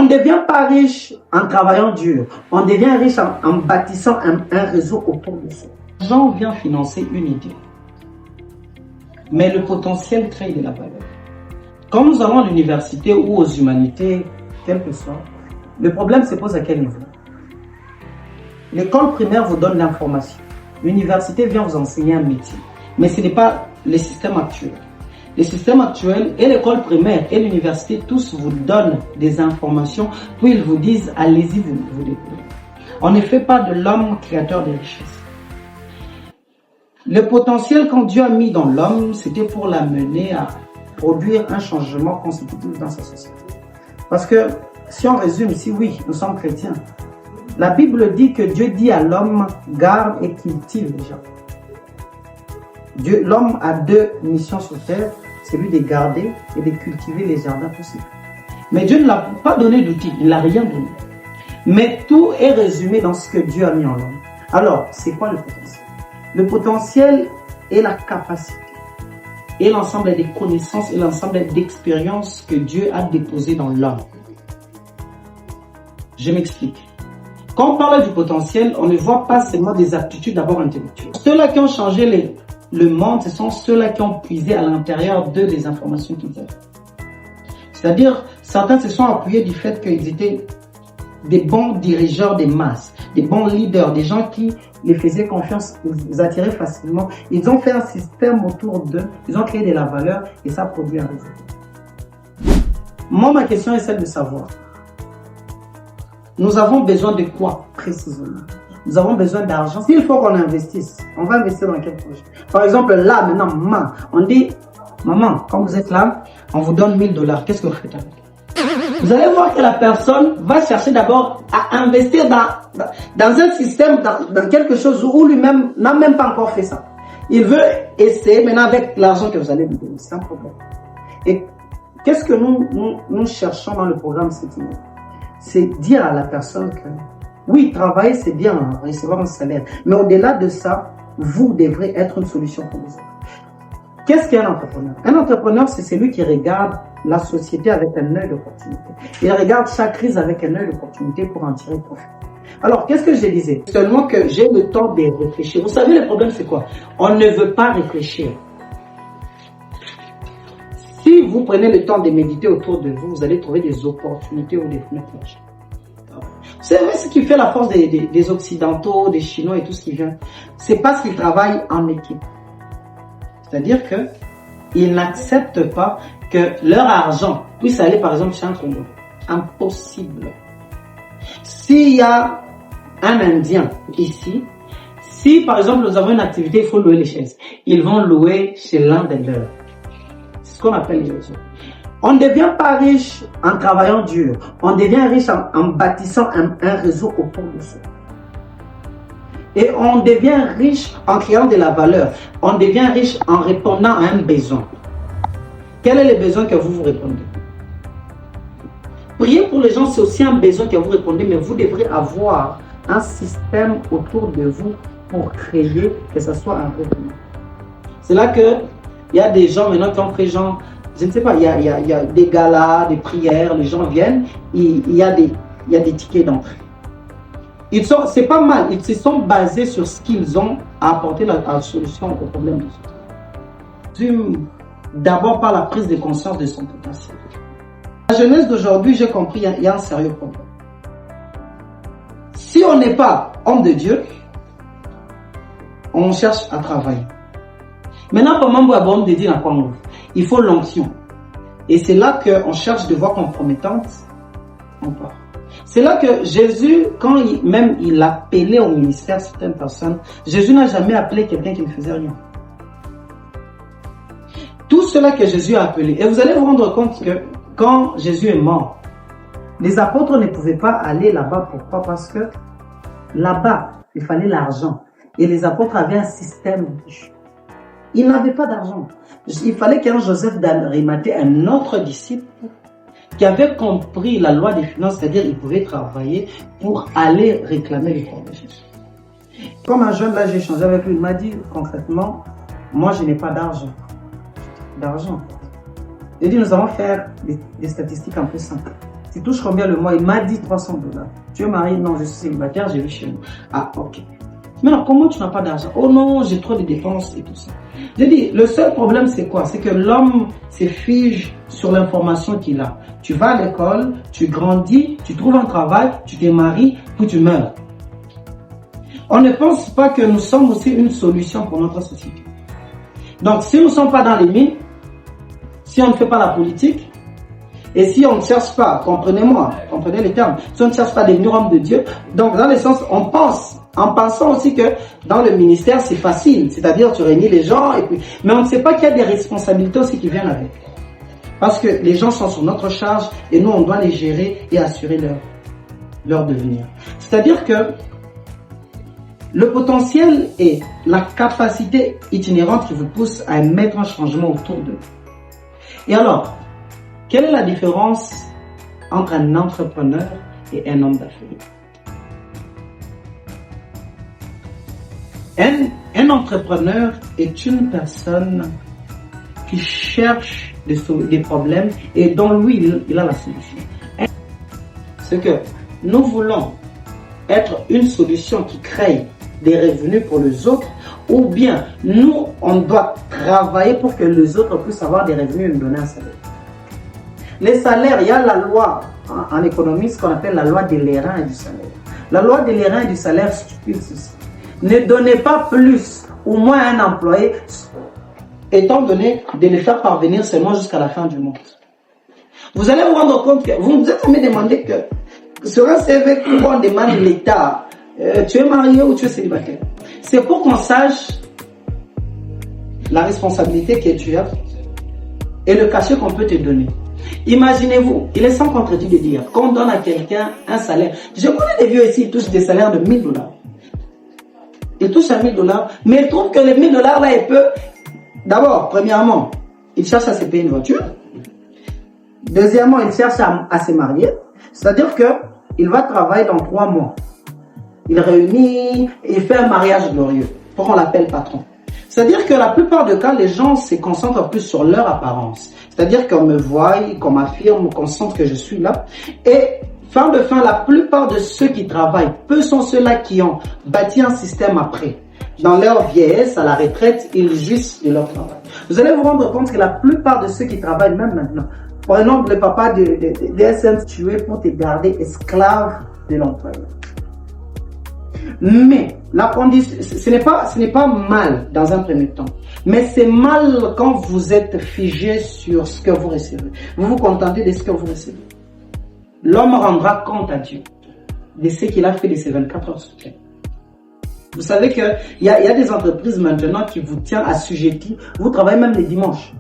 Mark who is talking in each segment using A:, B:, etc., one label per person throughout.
A: ne devient pas riche en travaillant dur. On devient riche en bâtissant un réseau autour de ça. L'argent vient financer une idée. Mais le potentiel crée de la valeur. Quand nous allons à l'université ou aux humanités, quel que soit, le problème se pose à quel niveau? L'école primaire vous donne l'information. L'université vient vous enseigner un métier. Mais ce n'est pas le système actuel. Le système actuel et l'école primaire et l'université, tous vous donnent des informations, puis ils vous disent, allez-y, vous découvrez. On ne fait pas de l'homme créateur de richesses. Le potentiel que Dieu a mis dans l'homme, c'était pour l'amener à produire un changement constitutif dans sa société. Parce que, si on résume, si oui, nous sommes chrétiens, la Bible dit que Dieu dit à l'homme, garde et cultive les gens. L'homme a deux missions sur terre, celui de garder et de cultiver les jardins possibles. Mais Dieu ne l'a pas donné d'outils, il n'a rien donné. Mais tout est résumé dans ce que Dieu a mis en l'homme. Alors, c'est quoi le potentiel? Le potentiel est la capacité, et l'ensemble des connaissances et l'ensemble d'expériences que Dieu a déposées dans l'homme. Je m'explique. Quand on parle du potentiel, on ne voit pas seulement des aptitudes d'abord intellectuelles. Ceux-là qui ont changé le monde, ce sont ceux-là qui ont puisé à l'intérieur d'eux les informations qu'ils avaient. C'est-à-dire, certains se sont appuyés du fait qu'ils étaient des bons dirigeants des masses, des bons leaders, des gens qui les faisaient confiance, ils attiraient facilement. Ils ont fait un système autour d'eux, ils ont créé de la valeur et ça produit un résultat. Moi, ma question est celle de savoir, nous avons besoin de quoi précisément? Nous avons besoin d'argent. S'il faut qu'on investisse, on va investir dans quel projet? Par exemple, là, maintenant, on dit, maman, quand vous êtes là, on vous donne $1000. Qu'est-ce que vous faites avec? Vous allez voir que la personne va chercher d'abord à investir dans un système, dans quelque chose où lui-même n'a même pas encore fait ça. Il veut essayer maintenant avec l'argent que vous allez lui donner. C'est un problème. Et qu'est-ce que nous cherchons dans le programme City? C'est dire à la personne que oui, travailler c'est bien, recevoir un salaire. Mais au-delà de ça, vous devrez être une solution pour vous. Qu'est-ce qu'un entrepreneur? Un entrepreneur, c'est celui qui regarde la société avec un œil d'opportunité. Il regarde chaque crise avec un œil d'opportunité pour en tirer profit. Alors, qu'est-ce que je disais? Seulement que j'ai le temps de réfléchir. Vous savez, le problème, c'est quoi? On ne veut pas réfléchir. Si vous prenez le temps de méditer autour de vous, vous allez trouver des opportunités ou des fenêtres. C'est vrai ce qui fait la force des Occidentaux, des Chinois et tout ce qui vient. C'est parce qu'ils travaillent en équipe. C'est-à-dire qu'ils n'acceptent pas que leur argent puisse aller par exemple chez un Congolais. Impossible. S'il y a un Indien ici, si par exemple nous avons une activité, il faut louer les chaises. Ils vont louer chez l'un des leurs. C'est ce qu'on appelle les réseaux. On ne devient pas riche en travaillant dur. On devient riche en bâtissant un réseau autour de ça. Et on devient riche en créant de la valeur. On devient riche en répondant à un besoin. Quel est le besoin que vous répondez? Prier pour les gens, c'est aussi un besoin que vous répondez, mais vous devrez avoir un système autour de vous pour créer que ce soit un revenu. C'est là qu'il y a des gens maintenant qui ont fait genre, je ne sais pas, il y a des galas, des prières, les gens viennent, il y a des tickets d'entrée. C'est pas mal, ils se sont basés sur ce qu'ils ont à apporter la solution au problème de ce temps. D'abord par la prise de conscience de son potentiel. La jeunesse d'aujourd'hui, j'ai compris, il y a un sérieux problème. Si on n'est pas homme de Dieu, on cherche à travailler. Maintenant, pour moi, homme de Dieu n'a pas envie. Il faut l'onction. Et c'est là qu'on cherche de voix compromettantes, on part. C'est là que Jésus, quand il appelait au ministère certaines personnes, Jésus n'a jamais appelé quelqu'un qui ne faisait rien. Tout cela que Jésus a appelé. Et vous allez vous rendre compte que quand Jésus est mort, les apôtres ne pouvaient pas aller là-bas. Pourquoi? Parce que là-bas, il fallait l'argent. Et les apôtres avaient un système. Ils n'avaient pas d'argent. Il fallait qu'un Joseph d'Arimathée, un autre disciple, qui avait compris la loi des finances, c'est-à-dire il pouvait travailler pour aller réclamer le corps de Jésus. Comme un jeune, là, j'ai échangé avec lui, il m'a dit concrètement, moi je n'ai pas d'argent. Il dit, nous allons faire des statistiques un peu simples. Tu touches combien le mois? Il m'a dit 300 dollars. Tu es marié? Non, je suis célibataire, j'ai vu chez nous. Ah, ok. Maintenant, comment tu n'as pas d'argent? Oh non, j'ai trop de dépenses et tout ça. J'ai dit, le seul problème, c'est quoi? C'est que l'homme se fige sur l'information qu'il a. Tu vas à l'école, tu grandis, tu trouves un travail, tu te maries, puis tu meurs. On ne pense pas que nous sommes aussi une solution pour notre société. Donc, si nous ne sommes pas dans les mines, si on ne fait pas la politique, et si on ne cherche pas, comprenez-moi, comprenez les termes, si on ne cherche pas à devenir homme de Dieu, donc dans le sens, on pense, en pensant aussi que dans le ministère, c'est facile, c'est-à-dire tu réunis les gens, et puis, mais on ne sait pas qu'il y a des responsabilités aussi qui viennent avec. Parce que les gens sont sur notre charge, et nous, on doit les gérer et assurer leur devenir. C'est-à-dire que le potentiel est la capacité itinérante qui vous pousse à mettre un changement autour de vous. Et alors, quelle est la différence entre un entrepreneur et un homme d'affaires? Un entrepreneur est une personne qui cherche des problèmes et dont lui, il a la solution. C'est que nous voulons être une solution qui crée des revenus pour les autres, ou bien nous, on doit travailler pour que les autres puissent avoir des revenus et nous donner un salaire. Les salaires, il y a la loi en économie, ce qu'on appelle la loi de l'airain et du salaire. La loi de l'airain et du salaire stipule ceci. Ne donnez pas plus ou moins à un employé, étant donné de le faire parvenir seulement jusqu'à la fin du monde. Vous allez vous rendre compte que vous vous êtes jamais demandé que sur un CV, pourquoi on demande l'état, tu es marié ou tu es célibataire. C'est pour qu'on sache la responsabilité que tu as et le cachet qu'on peut te donner. Imaginez-vous, il est sans contredit de dire qu'on donne à quelqu'un un salaire. Je connais des vieux ici, ils touchent des salaires de 1000 dollars. Ils touchent à 1000 dollars, mais ils trouvent que les 1000 dollars là, il peut. D'abord, premièrement, il cherche à se payer une voiture. Deuxièmement, il cherche à se marier. C'est-à-dire qu'il va travailler dans 3 mois. Il réunit, il fait un mariage glorieux, pour qu'on l'appelle patron. C'est-à-dire que la plupart des cas, les gens se concentrent plus sur leur apparence. C'est-à-dire qu'on me voit, qu'on m'affirme, qu'on sente que je suis là. Et fin de fin, la plupart de ceux qui travaillent, peu sont ceux-là qui ont bâti un système après. Dans leur vieillesse, à la retraite, ils jouissent de leur travail. Vous allez vous rendre compte que la plupart de ceux qui travaillent, même maintenant, par exemple, le papa de SM tué pour te garder esclave de l'employeur. Mais ce n'est pas mal dans un premier temps. Mais c'est mal quand vous êtes figé sur ce que vous recevez. Vous vous contentez de ce que vous recevez. L'homme rendra compte à Dieu de ce qu'il a fait de ces 24 heures sur terre. Vous savez qu'il y a des entreprises maintenant qui vous tiennent assujettis. Vous travaillez même les dimanches.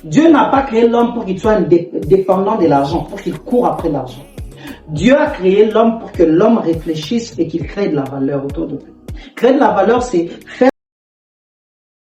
A: Dieu n'a pas créé l'homme pour qu'il soit dépendant de l'argent, pour qu'il court après l'argent. Dieu a créé l'homme pour que l'homme réfléchisse et qu'il crée de la valeur autour de lui. Créer de la valeur, c'est faire